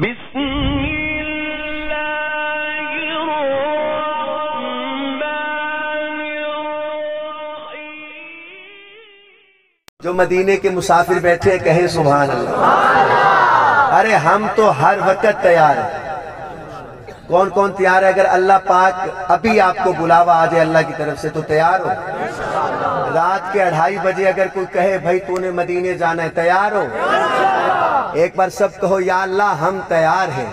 بسم اللہ الرحمن الرحیم۔ جو مدینے کے مسافر بیٹھے ہیں کہیں سبحان اللہ۔ ارے ہم تو ہر وقت تیار ہیں۔ کون کون تیار ہے؟ اگر اللہ پاک ابھی آپ کو بلاوا آ جائے اللہ کی طرف سے تو تیار ہو؟ رات کے 2:30 بجے اگر کوئی کہے بھائی تو نے مدینے جانا ہے، تیار ہو؟ ایک بار سب کہو یا اللہ ہم تیار ہیں،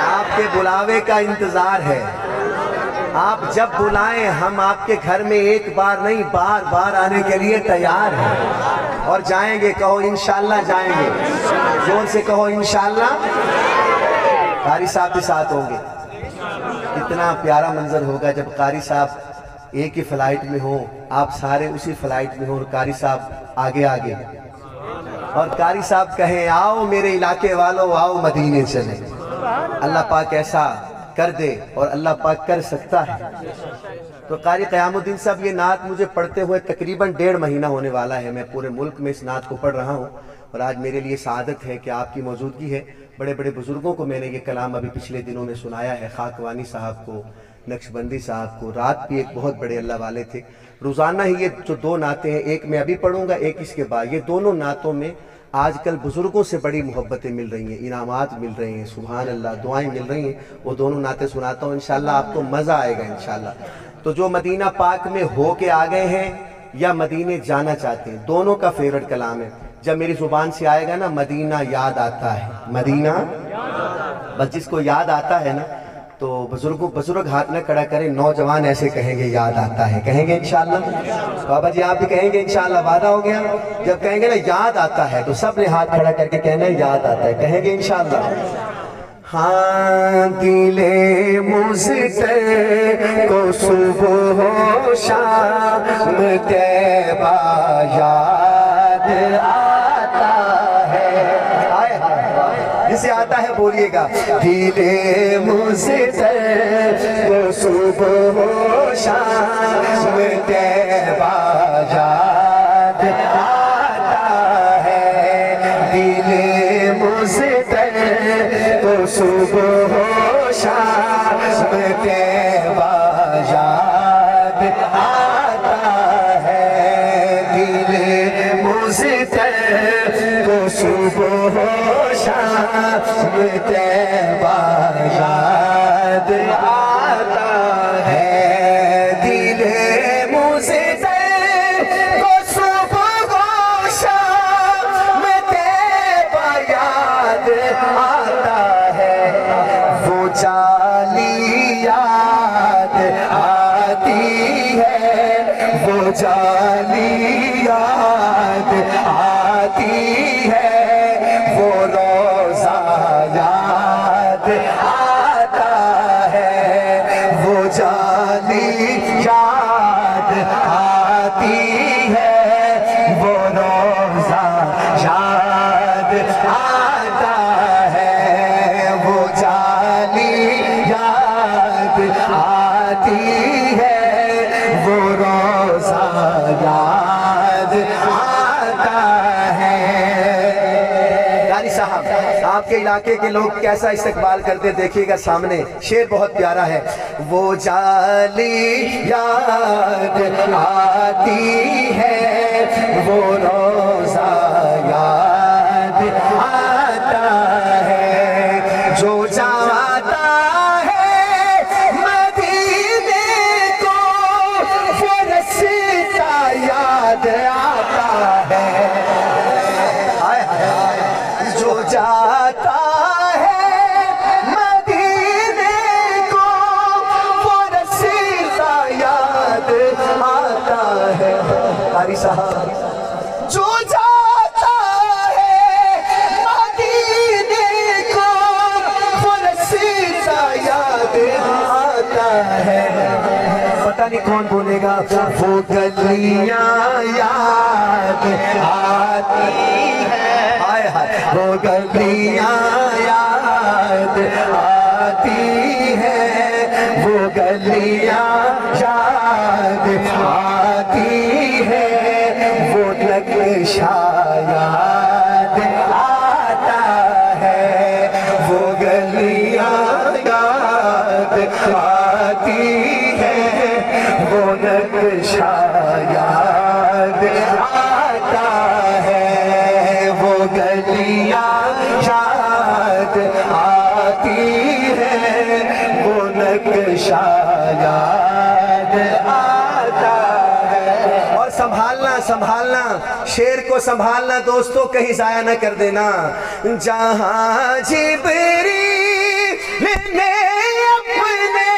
آپ کے بلاوے کا انتظار ہے، آپ جب بلائیں ہم آپ کے گھر میں ایک بار نہیں بار بار آنے کے لیے تیار ہیں، اور جائیں گے، کہو انشاءاللہ جائیں گے، زور سے کہو انشاءاللہ۔ قاری صاحب بھی ساتھ ہوں گے۔ کتنا پیارا منظر ہوگا جب قاری صاحب ایک ہی فلائٹ میں ہوں، آپ سارے اسی فلائٹ میں ہوں اور قاری صاحب آگے آگے، اور قاری صاحب کہیں آؤ میرے علاقے والوں آؤ مدینے چلیں۔ اللہ پاک ایسا کر دے، اور اللہ پاک کر سکتا ہے۔ تو قاری قیام الدین صاحب یہ نعت مجھے پڑھتے ہوئے تقریباً 1.5 مہینہ ہونے والا ہے۔ میں پورے ملک میں اس نعت کو پڑھ رہا ہوں، اور آج میرے لیے سعادت ہے کہ آپ کی موجودگی ہے۔ بڑے بڑے بزرگوں کو میں نے یہ کلام ابھی پچھلے دنوں میں سنایا ہے، خاکوانی صاحب کو، نقشبندی صاحب کو، رات بھی ایک بہت بڑے اللہ والے تھے۔ روزانہ ہی یہ جو 2 نعتیں ہیں، ایک میں ابھی پڑھوں گا، ایک اس کے بعد، یہ دونوں نعتوں میں آج کل بزرگوں سے بڑی محبتیں مل رہی ہیں، انعامات مل رہے ہیں، سبحان اللہ، دعائیں مل رہی ہیں۔ وہ دونوں نعتیں سناتا ہوں، انشاءاللہ آپ کو مزہ آئے گا انشاءاللہ۔ تو جو مدینہ پاک میں ہو کے آ گئے ہیں یا مدینے جانا چاہتے ہیں، دونوں کا فیورٹ کلام ہے۔ جب میری زبان سے آئے گا نا مدینہ یاد آتا ہے، مدینہ، بس جس کو یاد آتا ہے نا تو بزرگ ہاتھ نہ کھڑا کریں، نوجوان ایسے کہیں گے یاد آتا ہے، کہیں گے انشاءاللہ۔ بابا جی آپ بھی کہیں گے انشاءاللہ، وعدہ ہو گیا؟ جب کہیں گے نا یاد آتا ہے تو سب نے ہاتھ کھڑا کر کے کہنا ہے یاد آتا ہے، کہیں گے انشاءاللہ۔ ہاں دل مزتر کو صبح و شام طیبہ یاد آتا ہے، جسے آتا ہے بولیے گا، دل مزتر کو صبح و شام طیبہ یاد آتا ہے، دل مزتر کو صبح و شام طیبہ یاد آتا ہے، دل مزتر کو صبح و شام طیبہ یاد آتا ہے، دل مزتر کو صبح و شام طیبہ یاد آتا ہے، وہ جالی یاد آتی ہے، وہ جالی یاد آتی ہے، وہ روزہ یاد آتا ہے، وہ جالی یاد آتی ہے، وہ روزہ یاد آتا ہے، وہ جالی یاد آتی ہے، وہ روزہ یاد آتا ہے۔ قاری صاحب آپ کے علاقے کے لوگ کیسا استقبال کرتے دیکھیے گا، سامنے شعر بہت پیارا ہے۔ وہ جالی یاد آتی ہے، وہ روزہ یاد آتا ہے، جو جاتا ہے مدینے کو وہ رستا یاد آتا ہے، جو جاتا ہے مدینے کو وہ رستا یاد آتا ہے۔ قاری صاحب جو جاتا ہے مدینے کو وہ رستا یاد آتا ہے، پتہ نہیں کون بولے گا، وہ گلیاں یاد آتی ہے، وہ گلیاں یاد آتی ہے، وہ گلیاں یاد آتی ہے، وہ نقشہ یاد آتا ہے، آتی ہے، وہ نقشہ یاد آتا ہے، وہ گلیاں یاد آتی ہے، وہ نقشہ یاد آتا ہے۔ اور سنبھالنا سنبھالنا، شعر کو سنبھالنا دوستو، کہیں ضائع نہ کر دینا۔ جہاں جبریل نے اپنے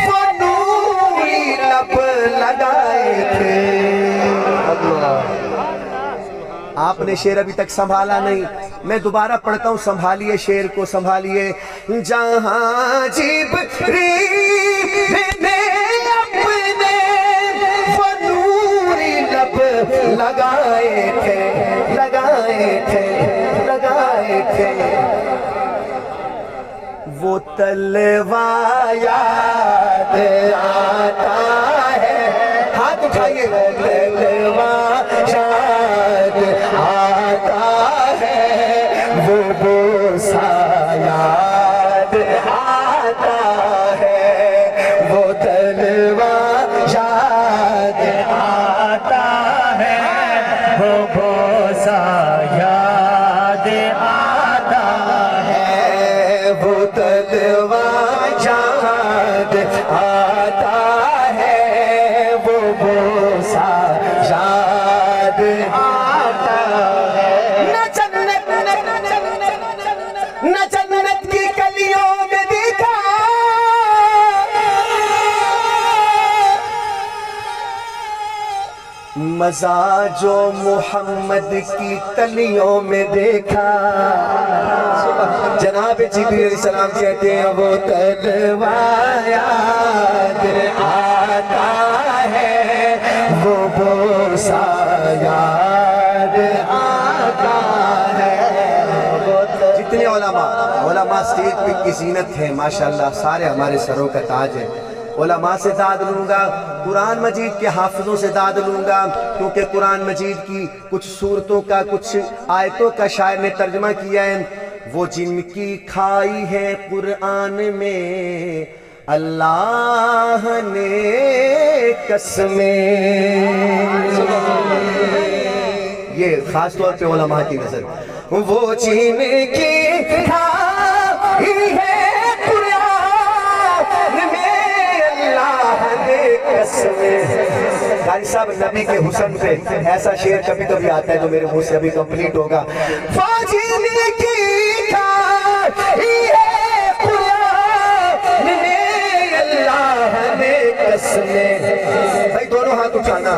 وہ نوری لب لگائے تھے۔ آپ نے شعر ابھی تک سنبھالا نہیں، میں دوبارہ پڑھتا ہوں، سنبھالیے شعر کو، سنبھالیے۔ جہاں جبریل نے اپنے وہ نوری لب لگائے تھے، لگائے تھے، لگائے تھے، وہ طلوہ یاد آتا ہے۔ ہاتھ اٹھائیے، وہ طلوہ یاد آتا ہے، وہ بوسہ یاد آتا ہے، وہ طلوہ یاد آتا ہے، وہ بوسہ یاد آتا ہے، وہ طلوہ یاد آتا ہے، وہ بوسہ یاد آتا ہے۔ نہ جنت کی گلیوں میں دیکھا، مزہ جو محمد کی تلیوں میں دیکھا۔ جناب جبریل علیہ السلام کہتے ہیں وہ طلوہ یاد آتا ہے، وہ بوسہ یاد آتا ہے۔ جتنے علماء اسٹیج پہ کی زینت ہے ماشاءاللہ، سارے ہمارے سروں کا تاج ہے۔ علماء سے داد لوں گا، قرآن مجید کے حافظوں سے داد لوں گا، کیونکہ قرآن مجید کی کچھ سورتوں کا، کچھ آیتوں کا شاعر نے ترجمہ کیا ہے۔ وہ جن کی کھائی ہے قرآن میں اللہ نے قسمیں، یہ خاص طور پہ علماء کی نظر، وہ جن کی کھائی ہے قرآن میں اللہ نے قسمیں۔ قاری صاحب نبی کے حسن پہ ایسا شعر کبھی کبھی آتا ہے جو میرے منہ سے ابھی کمپلیٹ ہوگا۔ وہ جن کی کھائی ہے قرآن میں اللہ نے قسمیں۔ بھائی دونوں ہاتھ اٹھانا۔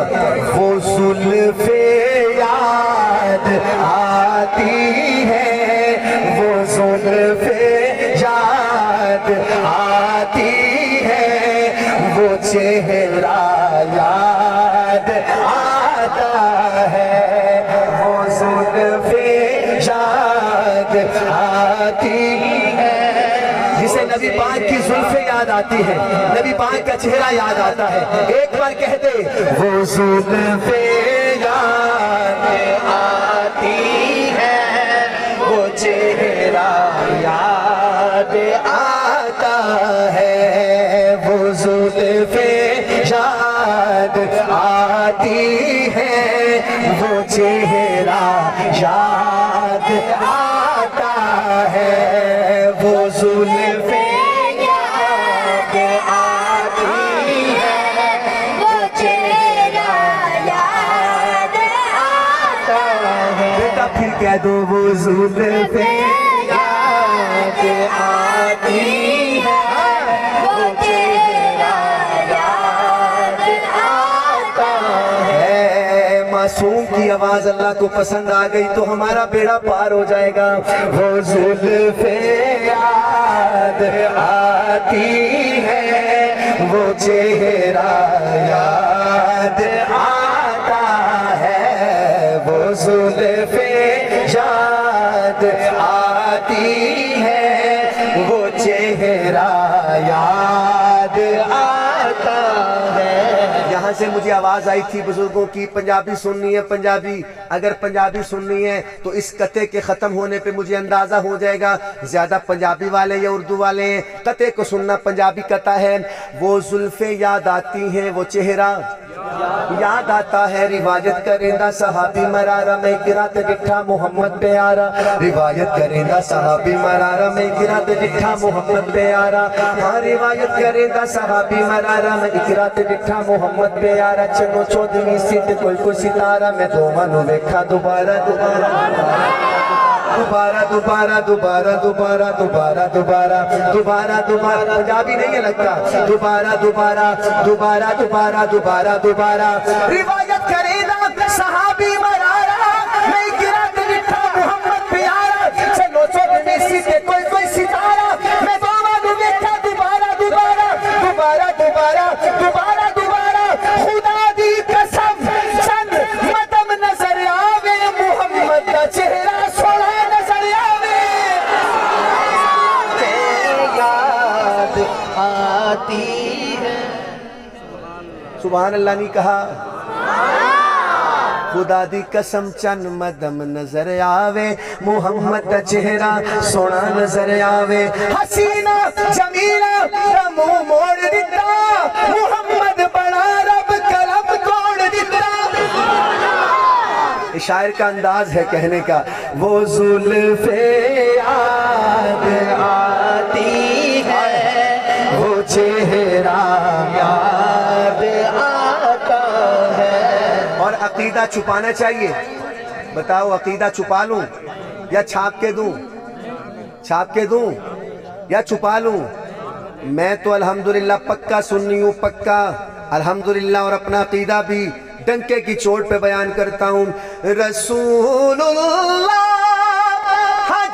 وہ زلفیں یاد آتی ہے، وہ زلفیں یاد آتی ہے، وہ چہرہ یاد آتا ہے، وہ زلفیں یاد آتی ہے۔ جسے نبی پاک کی زلفیں یاد آتی ہے، نبی پاک کا چہرہ یاد آتا ہے، ایک بار کہہ دے وہ زلفیں یاد آتی ہے، وہ چہرہ یاد آتا ہے، وہ زلفیں یاد آتی ہے، وہ چہرہ یاد آتا ہے، وہ زلفیں یاد آتی ہے، وہ چہرہ یاد آتا ہے۔ بیٹا پھر کہہ دو وہ زلفیں یاد آتی ہے، وہ چہرہ یاد آتا ہے۔ معصوم کی آواز اللہ کو پسند آ گئی تو ہمارا بیڑا پار ہو جائے گا۔ وہ زلفیں یاد آتی ہے، وہ چہرہ یاد آتا ہے، وہ زلفیں یاد آتی ہے، وہ چہرہ یاد آتا ہے۔ یہاں سے مجھے آواز آئی تھی بزرگوں کی پنجابی سننی ہے پنجابی، اگر پنجابی سننی ہے تو اس قطعے کے ختم ہونے پہ مجھے اندازہ ہو جائے گا زیادہ پنجابی والے یا اردو والے ہیں۔ قطعے کو سننا پنجابی قطعہ ہے۔ وہ زلفیں یاد آتی ہیں وہ چہرہ یاد آتا ہے، روایت کرندہ صحابی مرارہ میں گرات ڈٹھا محمد پیارا، روایت کرندہ صحابی مرارہ میں گرات ڈٹھا محمد پیارا، ہاں روایت کرندہ صحابی مرارہ میں گرات ڈٹھا محمد پیارا، چنو چودویں سیٹ کوئی ستارہ میں دومانو ویکھا دوبارہ دوبارہ دوبارہ دوبارہ دوبارہ دوبارہ دوبارہ دوبارہ دوبارہ دوبارہ پنجابی نہیں ہے لگتا، دوبارہ دوبارہ دوبارہ دوبارہ دوبارہ دوبارہ روایت کرے صحابی مرارہ میں گرات ڈٹھا محمد پیارا، چلو چودویں سیٹ کوئی ستارہ میں دومانو ویکھا دوبارہ دوبارہ دوبارہ دوبارہ دوبارہ دوبارہ خدا دی قسم چند مدم نظر آوے محمد دا چہرہ سونا نظر آوے یاد آتی ہے۔ سبحان اللہ نہیں کہا؟ خدا دی قسم چند مدم نظر آوے محمد دا چہرہ سونا نظر آوے، حسینہ جمیلہ رمو موڑ دیتا محمد بڑا رب قلم توڑ دیتا۔ شاعر کا انداز ہے کہنے کا، وہ زلفیں یاد آتی ہے وہ چہرہ یاد آتا ہے۔ اور عقیدہ چھپانا چاہیے، بتاؤ عقیدہ چھپا لوں یا چھاپ کے دوں؟ چھاپ کے دوں یا چھپا لوں؟ میں تو الحمدللہ پکا سنی ہوں، پکا الحمدللہ، اور اپنا عقیدہ بھی ڈنکے کی چوٹ پہ بیان کرتا ہوں۔ رسول اللہ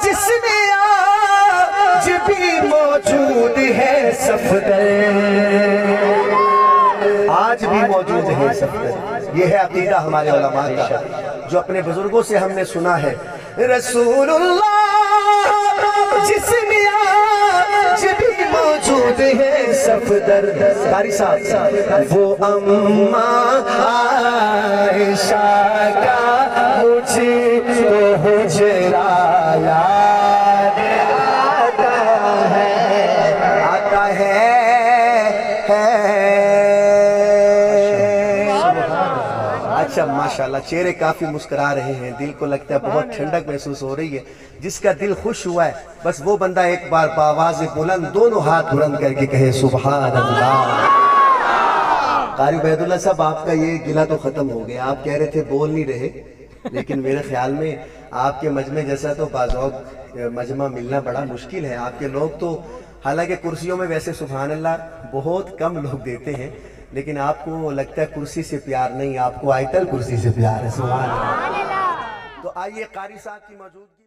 جس میں آج بھی موجود ہے صفدر، آج بھی موجود ہے صفدر، یہ ہے عقیدہ ہمارے علماء کا جو اپنے بزرگوں سے ہم نے سنا ہے۔ رسول اللہ جس میں آج بھی موجود ہے صفدر، قاری صاحب وہ اماں عائشہ کا مجھ کو حجرہ یاد آتا ہے اچھا ماشاءاللہ چہرے کافی مسکرا رہے ہیں، دل کو لگتا ہے بہت ٹھنڈک محسوس ہو رہی ہے۔ جس کا دل خوش ہوا ہے بس وہ بندہ ایک بار بآواز بلند دونوں ہاتھ بلند کر کے کہے سبحان اللہ۔ قاری عبید اللہ صاحب آپ کا یہ گلہ تو ختم ہو گیا، آپ کہہ رہے تھے بول نہیں رہے، لیکن میرے خیال میں آپ کے مجمع جیسا تو بعض اوقات مجمع ملنا بڑا مشکل ہے۔ آپ کے لوگ تو حالانکہ کرسیوں میں ویسے سبحان اللہ بہت کم لوگ دیتے ہیں، لیکن آپ کو لگتا ہے کرسی سے پیار نہیں، آپ کو آیت الکرسی سے پیار ہے۔ سبحان اللہ۔ تو آئیے قاری صاحب کی موجودگی